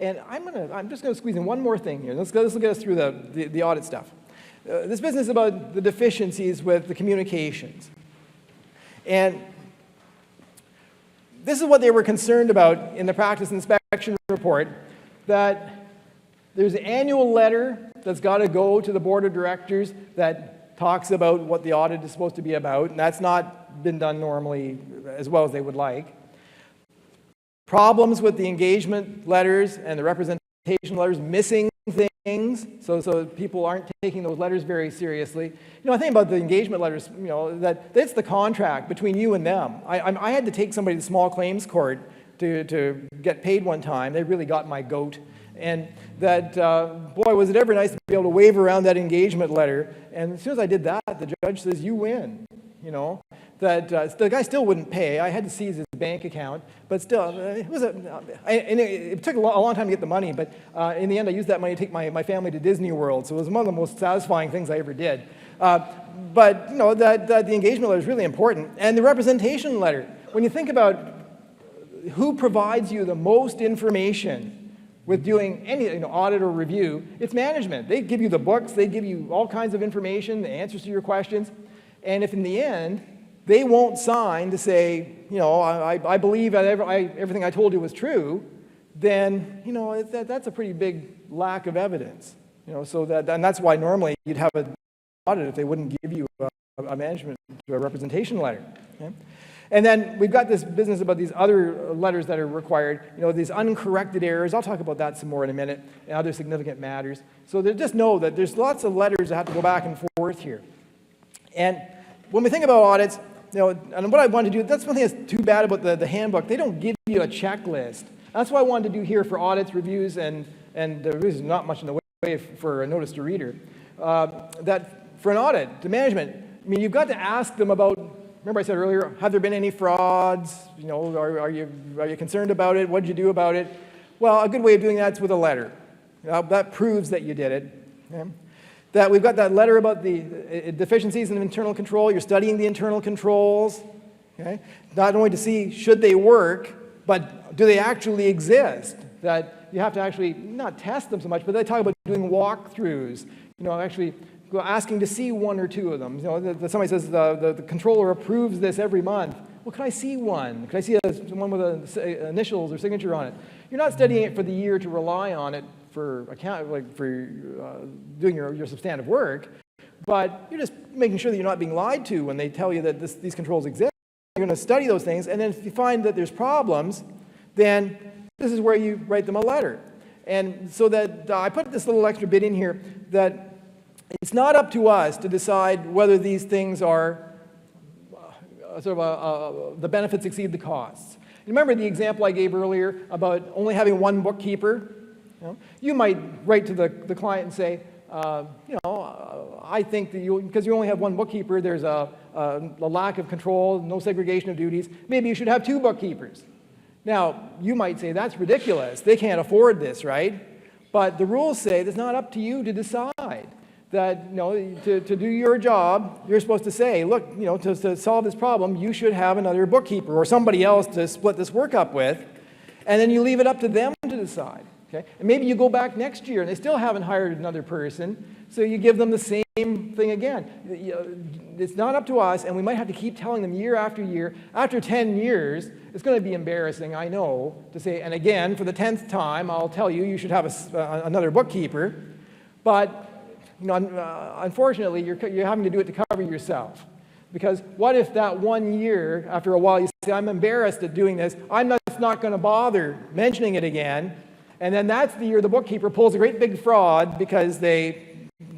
And I'm just going to squeeze in one more thing here. This will get us through the audit stuff. This business about the deficiencies with the communications. And this is what they were concerned about in the practice inspection report, that there's an annual letter that's got to go to the board of directors that talks about what the audit is supposed to be about, and that's not been done normally as well as they would like. Problems with the engagement letters and the representation letters, missing things, so people aren't taking those letters very seriously. You know, I think about the engagement letters, you know, that's the contract between you and them. I had to take somebody to small claims court to get paid one time. They really got my goat. And that, boy, was it ever nice to be able to wave around that engagement letter. And as soon as I did that, the judge says, you win, you know. That the guy still wouldn't pay. I had to seize his bank account, but still, it took a long time to get the money, but in the end, I used that money to take my family to Disney World, so it was one of the most satisfying things I ever did. But, you know, that the engagement letter is really important. And the representation letter, when you think about who provides you the most information with doing any audit or review, it's management. They give you the books, they give you all kinds of information, the answers to your questions, and if in the end, they won't sign to say, you know, I believe that everything I told you was true, then, you know, that's a pretty big lack of evidence. You know, so and that's why normally you'd have an audit if they wouldn't give you a management or a representation letter. Okay? And then we've got this business about these other letters that are required, you know, these uncorrected errors. I'll talk about that some more in a minute, and other significant matters. So just know that there's lots of letters that have to go back and forth here. And when we think about audits, you know, and what I wanted to do, that's one thing that's too bad about the handbook. They don't give you a checklist. That's what I wanted to do here for audits, reviews, and reviews, not much in the way for a notice to reader. That for an audit, to management, I mean, you've got to ask them about, remember I said earlier, have there been any frauds? You know, are you concerned about it? What did you do about it? Well, a good way of doing that is with a letter. That proves that you did it. Okay? That we've got that letter about the deficiencies in internal control. You're studying the internal controls, okay? Not only to see should they work, but do they actually exist? That you have to actually not test them so much, but they talk about doing walkthroughs. You know, actually asking to see one or two of them. You know, somebody says the controller approves this every month. Well, can I see one? Can I see one with initials or signature on it? You're not studying it for the year to rely on it for doing your substantive work, but you're just making sure that you're not being lied to when they tell you that these controls exist. You're going to study those things, and then if you find that there's problems, then this is where you write them a letter. And so that I put this little extra bit in here that it's not up to us to decide whether these things are the benefits exceed the costs. Remember the example I gave earlier about only having one bookkeeper? You might write to the client and say, I think that because you only have one bookkeeper, there's a lack of control, no segregation of duties. Maybe you should have two bookkeepers. Now, you might say, that's ridiculous. They can't afford this, right? But the rules say it's not up to you to decide. That, you know, to do your job, you're supposed to say, look, you know, to solve this problem, you should have another bookkeeper or somebody else to split this work up with, and then you leave it up to them to decide. Okay? And maybe you go back next year and they still haven't hired another person, so you give them the same thing again. It's not up to us, and we might have to keep telling them year after year. After 10 years, it's going to be embarrassing, I know, to say, and again, for the 10th time, I'll tell you, you should have another bookkeeper. But you know, unfortunately, you're having to do it to cover yourself. Because what if that 1 year, after a while, you say, I'm embarrassed at doing this, I'm not going to bother mentioning it again, and then that's the year the bookkeeper pulls a great big fraud because they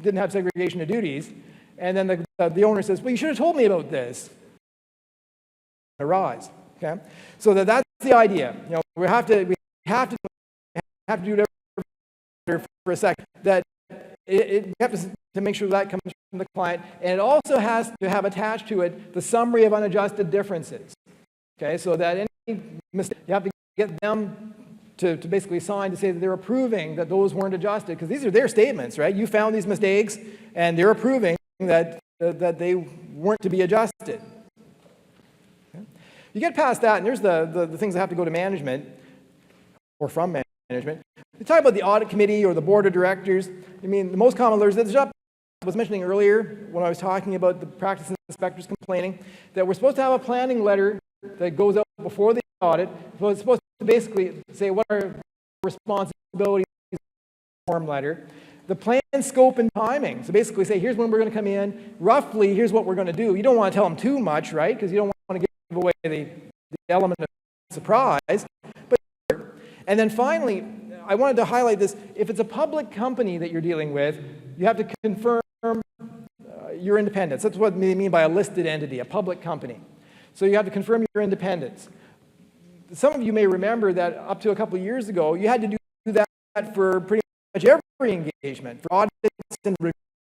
didn't have segregation of duties, and then the owner says, well, you should have told me about this. Arise. Okay? So that's the idea. You know, we have to do it for a second. That we have to make sure that comes from the client, and it also has to have attached to it the summary of unadjusted differences. Okay, so that any mistake, you have to get them to basically sign to say that they're approving that those weren't adjusted, because these are their statements, right? You found these mistakes, and they're approving that they weren't to be adjusted. Okay? You get past that, and there's the things that have to go to management, or from management. We talk about the audit committee or the board of directors. I mean, the most common letters, that's what I was mentioning earlier when I was talking about the practice inspectors complaining, that we're supposed to have a planning letter that goes out before the audit. So it's supposed to basically say what our responsibilities are, form letter. The plan, scope, and timing. So basically say, here's when we're going to come in. Roughly, here's what we're going to do. You don't want to tell them too much, right? Because you don't want to give away the element of surprise. And then finally, I wanted to highlight this. If it's a public company that you're dealing with, you have to confirm your independence. That's what they mean by a listed entity, a public company. So you have to confirm your independence. Some of you may remember that up to a couple of years ago, you had to do that for pretty much every engagement, for audits and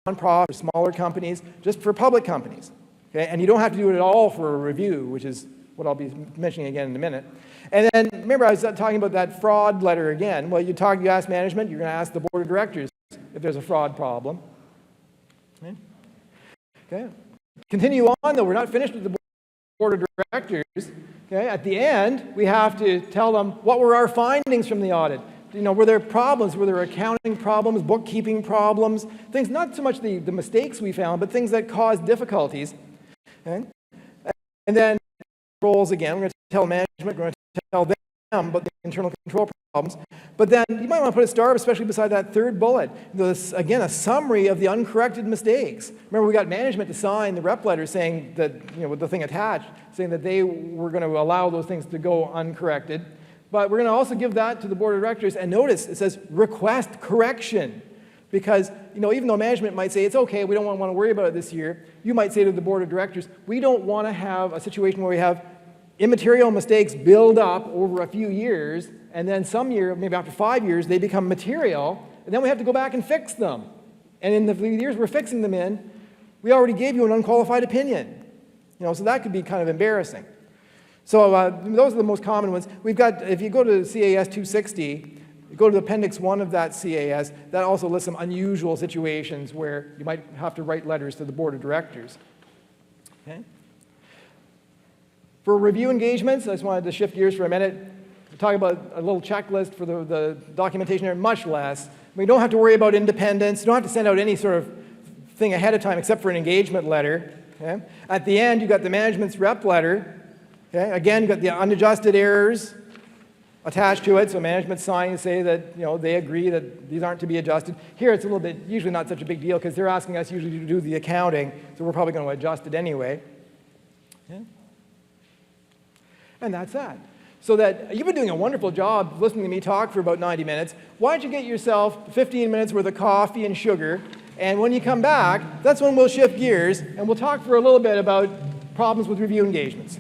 non-profit, for smaller companies, just for public companies. Okay? And you don't have to do it at all for a review, which is what I'll be mentioning again in a minute. And then, remember, I was talking about that fraud letter again. Well, you ask management, you're going to ask the board of directors if there's a fraud problem. Okay. Continue on, though. We're not finished with the board of directors. Okay. At the end, we have to tell them what were our findings from the audit. You know, were there problems? Were there accounting problems, bookkeeping problems? Things, not so much the mistakes we found, but things that caused difficulties. Okay. And then roles again. We're going to tell management, we're going to tell them about the internal control problems. But then you might want to put a star, especially beside that third bullet. This, again, a summary of the uncorrected mistakes. Remember, we got management to sign the rep letter saying that, you know, with the thing attached, saying that they were going to allow those things to go uncorrected. But we're going to also give that to the board of directors. And notice it says request correction. Because, you know, even though management might say it's okay, we don't want to worry about it this year, you might say to the board of directors, we don't want to have a situation where we have immaterial mistakes build up over a few years, and then some year, maybe after 5 years, they become material, and then we have to go back and fix them. And in the years we're fixing them in, we already gave you an unqualified opinion. You know, so that could be kind of embarrassing. So those are the most common ones. We've got, if you go to CAS 260, you go to Appendix 1 of that CAS, that also lists some unusual situations where you might have to write letters to the board of directors. Okay? For review engagements, I just wanted to shift gears for a minute. We'll talk about a little checklist for the documentation there, much less. We don't have to worry about independence. You don't have to send out any sort of thing ahead of time except for an engagement letter. Okay? At the end, you've got the management's rep letter. Okay? Again, you've got the unadjusted errors attached to it, so management signing to say that, you know, they agree that these aren't to be adjusted. Here it's a little bit, usually not such a big deal because they're asking us usually to do the accounting, so we're probably going to adjust it anyway. Okay? And that's that. So that you've been doing a wonderful job listening to me talk for about 90 minutes. Why don't you get yourself 15 minutes worth of coffee and sugar, and when you come back, that's when we'll shift gears, and we'll talk for a little bit about problems with review engagements.